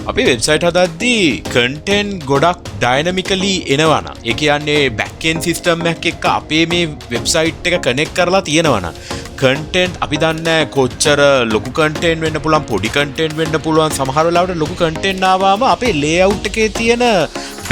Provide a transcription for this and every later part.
අපේ website හදද්දී content ගොඩක් dynamically එනවා නම් ඒ කියන්නේ back end system එකක් එක්ක අපේ මේ වෙබ්සයිට් එක connect කරලා තියෙනවා නම් content අපි දන්නේ කොච්චර ලොකු content වෙන්න පුළුවන් පොඩි content වෙන්න පුළුවන් සමහර වෙලාවට ලොකු content ආවම අපේ layout එකේ තියෙන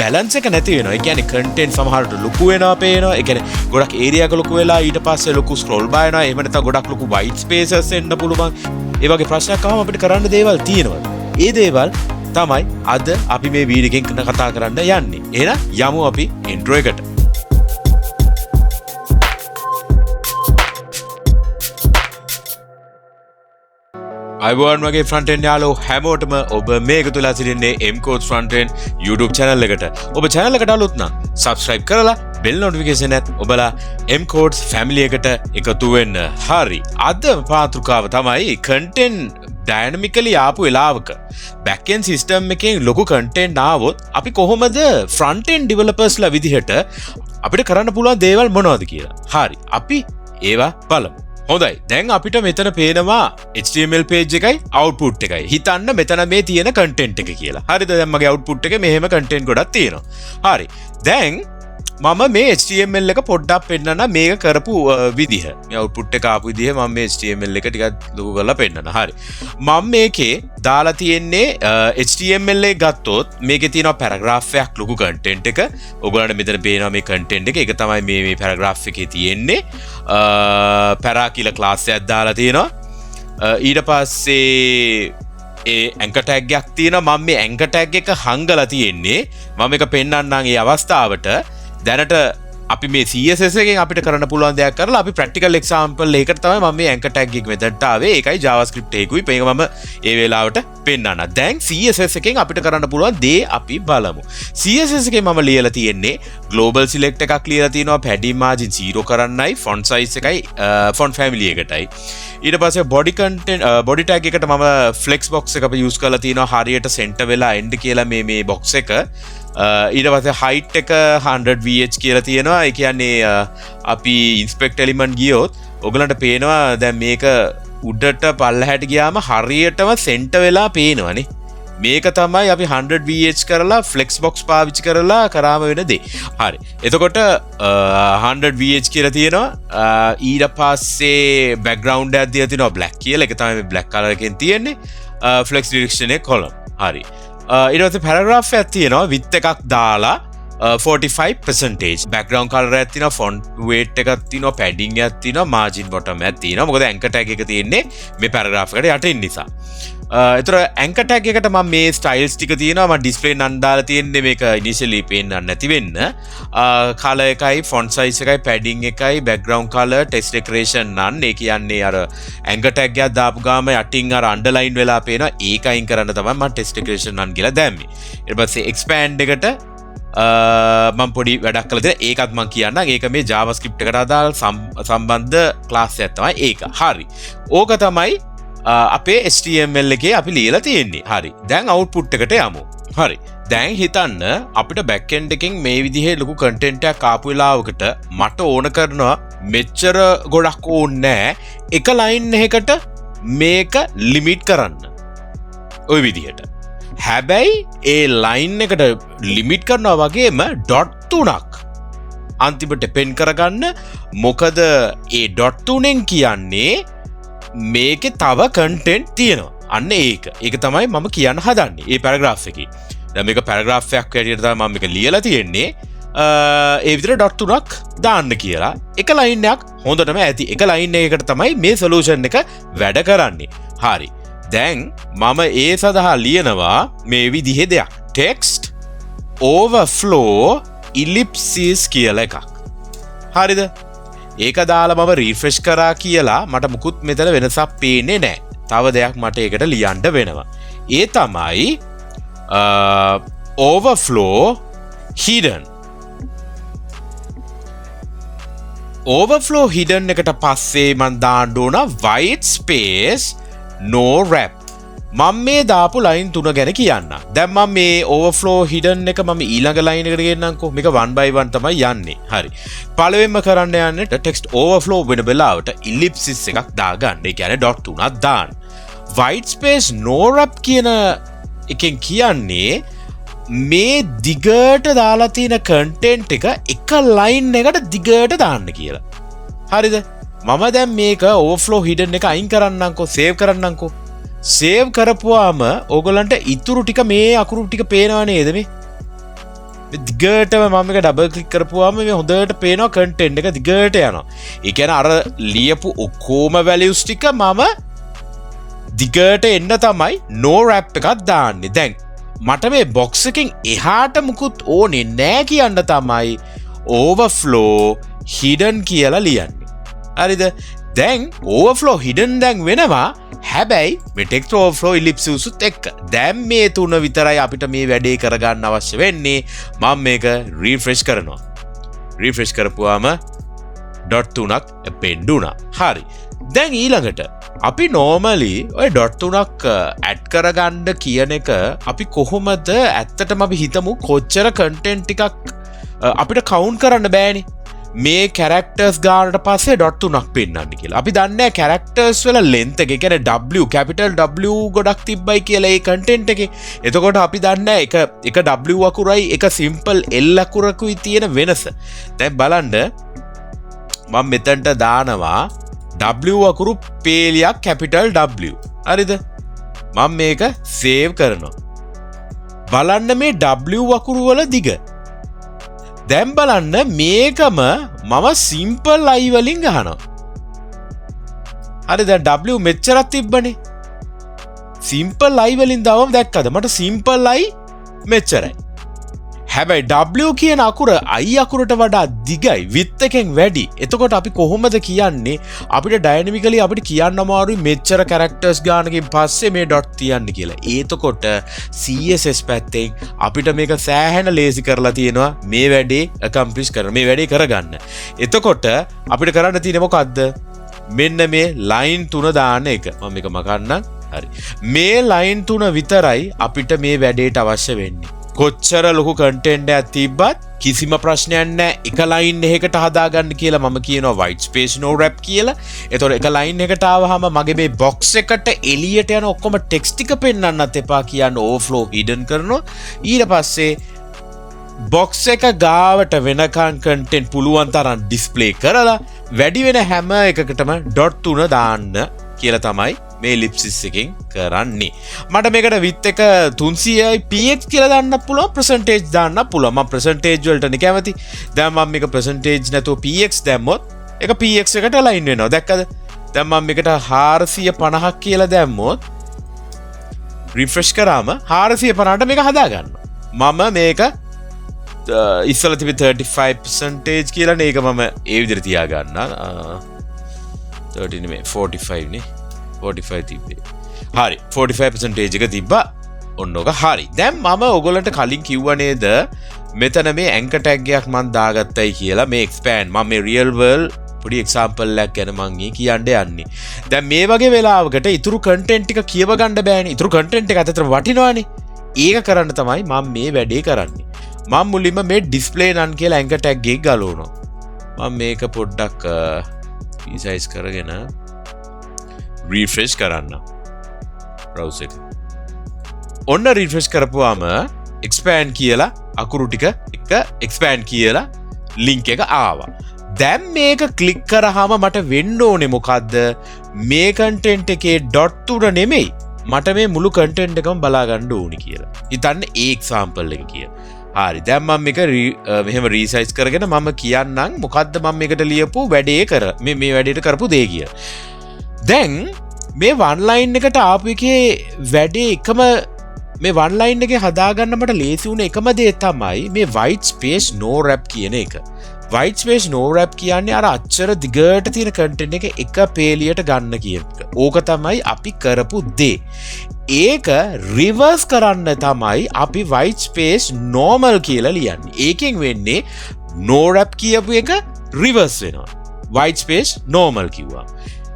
balance එක නැති වෙනවා. ඒ කියන්නේ content සමහරට ලොකු වෙනවා පේනවා. ඒ කියන්නේ ගොඩක් area එක ලොකු වෙලා ඊට පස්සේ ලොකු scroll bar එනවා. එහෙම නැත්නම් ගොඩක් ලොකු white spaces එන්න පුළුවන්. ඒ වගේ ප්‍රශ්නයක් ආවම අපිට කරන්න දේවල් තියෙනවා. ඒ දේවල් තමයි අද අපි මේ වීඩියෝ එකෙන් කතා කරන්න යන්නේ. එහෙනම් යමු අපි intro එකට. අයිබෝන් වගේ Frontend යාළුවෝ හැමෝටම ඔබ මේක තුලා සිටින්නේ MCodes Frontend YouTube channel එකට. ඔබ channel එකට අලුත් නම් subscribe කරලා bell notification එකත් ඔබලා MCodes family එකට එකතු වෙන්න. හරි. අද පාත්‍රිකාව තමයි content dynamically ආපු වෙලාවක backend system එකෙන් ලොකු content ආවොත් අපි කොහොමද front-end developers ලා විදිහට අපිට කරන්න පුළුවන් දේවල් මොනවද කියලා. හරි. අපි ඒවා බලමු. හොඳයි. දැන් අපිට මෙතන පේනවා HTML page එකයි output එකයි. හිතන්න මෙතන මේ තියෙන content එක කියලා. හරිද? දැන් මගේ output එකේ මෙහෙම content ගොඩක් තියෙනවා. හරි. දැන් මම මේ HTML එක පොඩ්ඩක් පෙන්නන්න මේක කරපු විදිහ. මේ output එක ආපු විදිහ මම මේ HTML එක ටිකක් ලොකු කරලා පෙන්නන්න. හරි. මම මේකේ දාලා තියෙන්නේ HTML එක ගත්තොත් මේකේ තියෙනවා paragraph එකක් ලොකු content එක. ඔයගොල්ලන්ට මෙතන පේනවා මේ content එක. ඒක තමයි මේ paragraph එකේ තියෙන්නේ. para කියලා class එකක් දාලා තියෙනවා. ඊට පස්සේ ඒ anchor tag එකක් තියෙනවා. මම මේ anchor tag එක හංගලා තියෙන්නේ. මම මේක පෙන්නන්නම් මේ අවස්ථාවට. දැනට අපි මේ CSS එකෙන් අපිට කරන්න පුළුවන් දෙයක් කරලා අපි practical example එකකට තමයි මම මේ anchor tag එක මෙතනට ආවේ. ඒකයි JavaScript එකකුයි මේක මම ඒ වෙලාවට පෙන්නන්න. දැන් CSS එකෙන් අපිට කරන්න පුළුවන් දේ අපි බලමු. CSS එකේ මම ලියලා තියෙන්නේ global select එකක් ලියලා තියෙනවා padding margin 0 කරන්නයි font size එකයි font family එකටයි. ඊට පස්සේ body tag එකට මම flex box එක අපි use කරලා තියෙනවා හරියට center වෙලා end කියලා මේ box එක. ඊට පස්සේ height එක 100vh කියලා තියෙනවා. ඒ කියන්නේ අපි inspect element ගියොත් ඔයගලන්ට පේනවා දැන් මේක උඩට පල්ලහැට ගියාම හරියටම center වෙලා පේනවනේ. මේක තමයි අපි 100vh කරලා flex box පාවිච්චි කරලා කරාම වෙන දේ. හරි. එතකොට 100vh කියලා තියෙනවා. ඊට පස්සේ background එකක් දීලා තියෙනවා black කියලා. ඒක තමයි මේ black color එකෙන් තියෙන්නේ. flex direction එක column. හරි. ඊට පස්සේ paragraph එකක් තියෙනවා width එකක් දාලා 45% background color එකක් තියෙනවා font weight එකක් තියෙනවා padding එකක් තියෙනවා margin bottom එකක් තියෙනවා. මොකද anchor tag එක තියෙන්නේ මේ paragraph එකට යටින් නිසා. ඒතර anchor tag එකට මම මේ styles ටික තියෙනවා. මම display නන් දාලා තියෙන්නේ මේක initially පේන්න නැති වෙන්න. color එකයි font size එකයි padding එකයි background color text decoration නන්. ඒ කියන්නේ අර anchor tag එකක් දාපු ගාම යටින් අර underline වෙලා පේනවා. ඒක අයින් කරන්න තමයි මම text decoration නන් කියලා දැම්මේ. ඊට පස්සේ expand එකට මම පොඩි වැඩක් කළා තියෙනවා. ඒකත් මම කියන්නම්. ඒක මේ JavaScript එකට අදාළ සම්බන්ධ class එකක් තමයි ඒක. හරි. ඕක තමයි අපේ HTML එකේ අපි ලියලා තියෙන්නේ. හරි. දැන් output එකට යමු. හරි. දැන් හිතන්න අපිට backend එකෙන් මේ විදිහේ ලොකු content එකක් ආපු වෙලාවකට මට ඕන කරනවා මෙච්චර ගොඩක් ඕනේ නැහැ. එක line එකකට මේක limit කරන්න. ওই විදිහට. හැබැයි ඒ line එකට limit කරනවා වගේම dot 3ක් අන්තිමට pen කරගන්න. මොකද ඒ dot 3ෙන් කියන්නේ මේකේ තව content තියෙනවා. අන්න ඒක. ඒක තමයි මම කියන්න හදන්නේ. මේ paragraph එකේ. දැන් මේක paragraph එකක් හැටියට තමයි මම මේක ලියලා තියෙන්නේ. ඒ විදිහට dot 3ක් දාන්න කියලා. එක line එකක් හොඳටම ඇති. එක line එකකට තමයි මේ solution එක වැඩ කරන්නේ. හරි. දැන් මම ඒ සඳහා ලියනවා මේ විදිහේ දෙයක්. text overflow ellipsis කියලා එකක්. හරිද? ඒක දාලා මම රීෆ්‍රෙෂ් කරා කියලා මට මුකුත් මෙතන වෙනසක් පේන්නේ නැහැ. තව දෙයක් මට ඒකට ලියන්න වෙනවා. ඒ තමයි overflow hidden. overflow hidden එකට පස්සේ මම දාන්න ඕන white space no wrap. මම මේ දාපු line 3 ගැන කියන්න. දැන් මම මේ overflow hidden එක මම ඊළඟ line එකට ගෙන්නම්කෝ. මේක 1 by 1 තමයි යන්නේ. හරි. පළවෙනිම කරන්න යන්නේ text overflow වෙන වෙලාවට ellipsis එකක් දාගන්න. ඒ කියන්නේ dot 3ක් දාන්න. white space no wrap කියන එකෙන් කියන්නේ මේ දිගට දාලා තියෙන කන්ටෙන්ට් එක ලයින් එකට දිගට දාන්න කියලා. හරිද? මම දැන් මේක overflow hidden එක අයින් කරන්නම්කෝ, සේව් කරන්නම්කෝ. සේව් කරපුවාම ඕගොල්ලන්ට ඉතුරු ටික මේ අකුරු ටික පේනව නේද මේ? දිගටම මම එක ඩබල් ක්ලික් කරපුවාම මේ හොඳට පේනවා කන්ටෙන්ට් එක දිගට යනවා. ඒ කියන්නේ අර ලියපු ඔක්කොම values ටික මම දිගට එන්න තමයි no wrap එකක් දාන්නේ. දැන් මට මේ box එකෙන් එහාට මුකුත් ඕනේ නෑ කියන්න තමයි overflow hidden කියලා ලියන්නේ. හරිද? දැන් overflow hidden දැන් වෙනවා. හැබැයි මේ text overflow ellipsis උත් එක්ක. දැන් මේ තුන විතරයි අපිට මේ වැඩේ කරගන්න අවශ්‍ය වෙන්නේ. මම මේක refresh කරනවා. refresh කරපුවාම dot 3ක් append වුණා. හරි. දැන් ඊළඟට අපි normally ඔය dot 3ක් add කරගන්න කියන එක අපි කොහොමද ඇත්තටම අපි හිතමු කොච්චර content ටිකක් අපිට count කරන්න බෑනේ. මේ characters ගානට පස්සේ dot 3ක් පෙන්නන්න කියලා. අපි දන්නේ characters වල length එක, ඒ කියන්නේ W, capital W ගොඩක් තිබ්බයි කියලා ඒ content එකේ. එතකොට අපි දන්නේ එක W අකුරයි එක simple L අකුරකුයි තියෙන වෙනස. දැන් බලන්න මම මෙතනට දානවා W අකුරු පේලියක් capital W. හරිද? මම මේක save කරනවා. බලන්න මේ W අකුරු වල දිග. දැන් බලන්න මේකම මම simple I වලින් ගහනවා. හරි දැන් W මෙච්චරක් තිබ්බනේ. simple I වලින් දාවම දැක්කද? මට simple I මෙච්චරයි. හැබැයි W කියන අකුර I අකුරට වඩා දිගයි, width එකෙන් වැඩි. එතකොට අපි කොහොමද කියන්නේ අපිට dynamically අපිට කියන්න අමාරුයි මෙච්චර characters ගානකින් පස්සේ මේ dot තියන්න කියලා. එතකොට CSS පැත්තෙන් අපිට මේක සෑහෙන ලේසි කරලා තියෙනවා මේ වැඩේ accomplish කරන්න, මේ වැඩේ කරගන්න. එතකොට අපිට කරන්න තියෙන්නේ මොකද්ද? මෙන්න මේ line 3 දාන එක. මම මේක මකන්නම්. හරි. මේ line 3 විතරයි අපිට මේ වැඩේට අවශ්‍ය වෙන්නේ. කොච්චර ලොකු කන්ටෙන්ට් එකක් තිබ්බත් කිසිම ප්‍රශ්නයක් නැහැ. එක ලයින් එකකට හදාගන්න කියලා මම කියනවා white space no wrap කියලා. ඒතකොට එක ලයින් එකට ආවහම මගේ මේ box එකට එළියට යන ඔක්කොම text ටික පෙන්වන්නත් එපා කියන overflow hidden කරනවා. ඊට පස්සේ box එක ගාවට වෙනකන් content පුළුවන් තරම් display කරලා වැඩි වෙන හැම එකකටම dot 3 දාන්න කියලා තමයි මේ ellipsis එකෙන් කරන්නේ. මට මේකට width එක 300යි px කියලා දාන්න පුළුවන්, percentage දාන්න පුළුවන්. මම percentage වලටනේ කැමති. දැන් මම මේක percentage නැතුව px දැම්මොත් ඒක px එකට align වෙනවා. දැක්කද? දැන් මම මේකට 450ක් කියලා දැම්මොත් refresh කරාම 450ට මේක හදා ගන්නවා. මම මේක ඉස්සල තිබි 35% කියලා නේ. ඒක මම ඒ විදිහට තියා ගන්නවා. 30 නෙමෙයි 45 නේ. 45 තිබ්බේ. හරි 45% එක තිබ්බා. ඔන්නෝක හරි. දැන් මම ඔයගොල්ලන්ට කලින් කිව්වා නේද මෙතන මේ anchor tag එකක් මම දාගත්තයි කියලා. මේ expand මම මේ real world පොඩි example එකක් ගැන මම කියන්න යන්නේ. දැන් මේ වගේ වෙලාවකට ඉතුරු content ටික කියව ගන්න බෑනේ. ඉතුරු content එක අතට වටිනවනේ. ඒක කරන්න තමයි මම මේ වැඩේ කරන්නේ. මම මුලින්ම මේ display none කියලා anchor tag එක ගලවනවා. මම මේක පොඩ්ඩක් resize කරගෙන refresh කරන්න browser එක. ඔන්න refresh කරපුවාම expand කියලා අකුරු ටික එක expand කියලා link එක ආවා. දැන් මේක click කරාම මට වෙන්න ඕනේ මොකද්ද? මේ content එකේ dot 3 නෙමෙයි. මට මේ මුළු content එකම බලා ගන්න ඕනේ කියලා. හිතන්න ඒ example එක කියලා. හරි. දැන් මම මේක මෙහෙම resize කරගෙන මම කියන්නම් මොකද්ද මම මේකට ලියපු වැඩේ මේ වැඩේට කරපු දේ කියලා. දැන් මේ one line එකට ආපු එකේ වැඩේ එකම මේ one line එකේ හදාගන්න මට ලේසි වුණ එකම දේ තමයි මේ white space no wrap කියන එක. white space no wrap කියන්නේ අර අච්චර දිගට තියෙන content එක එක පේලියට ගන්න කියන එක. ඕක තමයි අපි කරපු දේ. ඒක reverse කරන්න තමයි අපි white space normal කියලා ලියන්නේ. ඒකෙන් වෙන්නේ no wrap කියපු එක reverse වෙනවා. white space normal කිව්වා.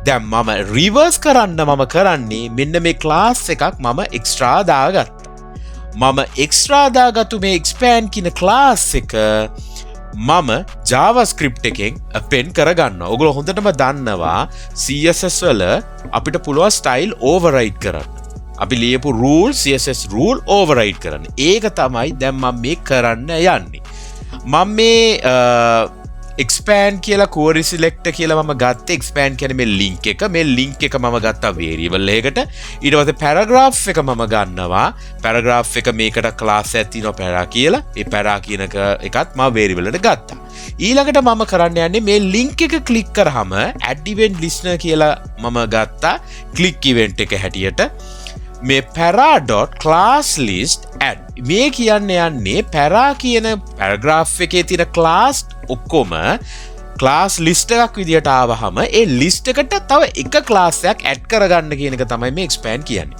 දැන් මම reverse කරන්න මම කරන්නේ මෙන්න මේ class එකක් මම extra දාගත්තා. මම extra දාගත්තු මේ expand කියන class එක මම javascript එකෙන් append කරගන්නවා. ඔයගොල්ලෝ හොඳටම දන්නවා CSS වල අපිට පුළුවන් style override කරන්න. අපි ලියපු rule CSS rule override කරන්න. ඒක තමයි දැන් මම මේ කරන්න යන්නේ. මම මේ expand කියලා query select කියලා මම ගත්තේ expand කියන්නේ මේ link එක. මේ link එක මම ගත්තා variable එකකට. ඊට පස්සේ paragraph එක මම ගන්නවා. paragraph එක මේකට class එකක් තියෙනවා para කියලා. ඒ para කියන එකත් මම variable එකට ගත්තා. ඊළඟට මම කරන්න යන්නේ මේ link එක click කරාම add event listener කියලා මම ගත්තා click event එක හැටියට. මේ para.classList add මේ කියන්නේ යන්නේ para කියන paragraph එකේ තියෙන class ඔක්කොම class list එකක් විදියට ආවහම ඒ list එකට තව එක class එකක් add කරගන්න කියන එක තමයි මේ expand කියන්නේ.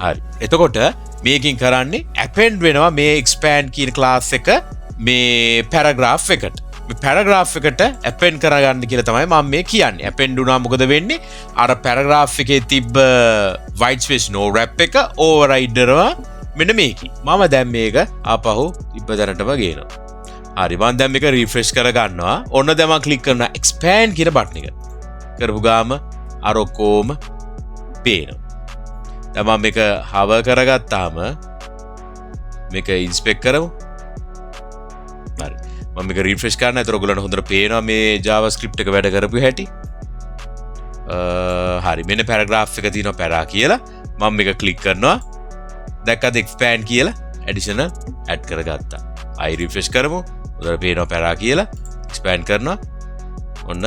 හරි. එතකොට මේකෙන් කරන්නේ append වෙනවා මේ expand කියන class එක මේ paragraph එකට. මේ paragraph එකට append කරගන්න කියලා තමයි මම මේ කියන්නේ. append වුණා මොකද වෙන්නේ? අර paragraph එකේ තිබ්බ white space no wrap එක override කරනවා මෙන්න මේකේ. මම දැන් මේක ආපහු තිබ්බ දැනටම ගේනවා. හරි මම දැන් මේක refresh කරගන්නවා. ඔන්න දැන් මම click කරනවා expand කියන button එක. කරපු ගාම අර ඔක්කොම පේනවා. දැන් මම මේක hover කරගත්තාම මේක inspect කරමු. හරි. මම මේක රිෆ්‍රෙෂ් කරනවා. ඒතර ඔයගොල්ලන්ට හොඳට පේනවා මේ JavaScript එක වැඩ කරපු හැටි. හරි මෙන්න paragraph එක තියෙනවා para කියලා. මම මේක ක්ලික් කරනවා. දැක්කද expand කියලා additional add කරගත්තා. ආයි රිෆ්‍රෙෂ් කරමු. හොඳට පේනවා para කියලා. expand කරනවා. ඔන්න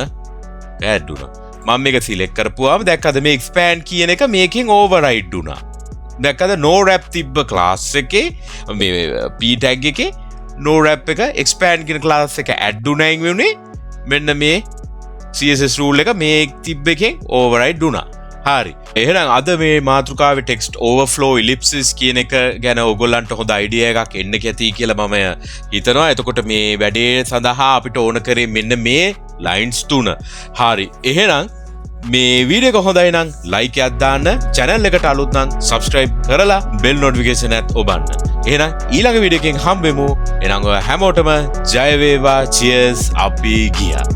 add වුණා. මම මේක select කරපුවාම දැක්කද මේ expand කියන එක මේකෙන් override වුණා. දැක්කද no wrap තිබ්බ class එකේ මේ p tag එකේ no wrap එක expand කියන class එක add උනායින් වෙන්නේ මෙන්න මේ CSS rule එක මේ තිබ්බ එකෙන් override වුණා. හරි. එහෙනම් අද මේ මාතෘකාවේ text overflow ellipsis කියන එක ගැන ඔයගොල්ලන්ට හොඳ idea එකක් එන්න කැති කියලා මම හිතනවා. එතකොට මේ වැඩේ සඳහා අපිට ඕන කරේ මෙන්න මේ lines 3. හරි. එහෙනම් මේ වීඩියෝ එක හොඳයි නම් like එකක් දාන්න, channel එකට අලුත් නම් subscribe කරලා bell notification එකත් ඔබන්න. එහෙනම් ඊළඟ වීඩියෝ එකෙන් හම්බෙමු. එහෙනම් ඔය හැමෝටම ජය වේවා. cheers අපි ගියා.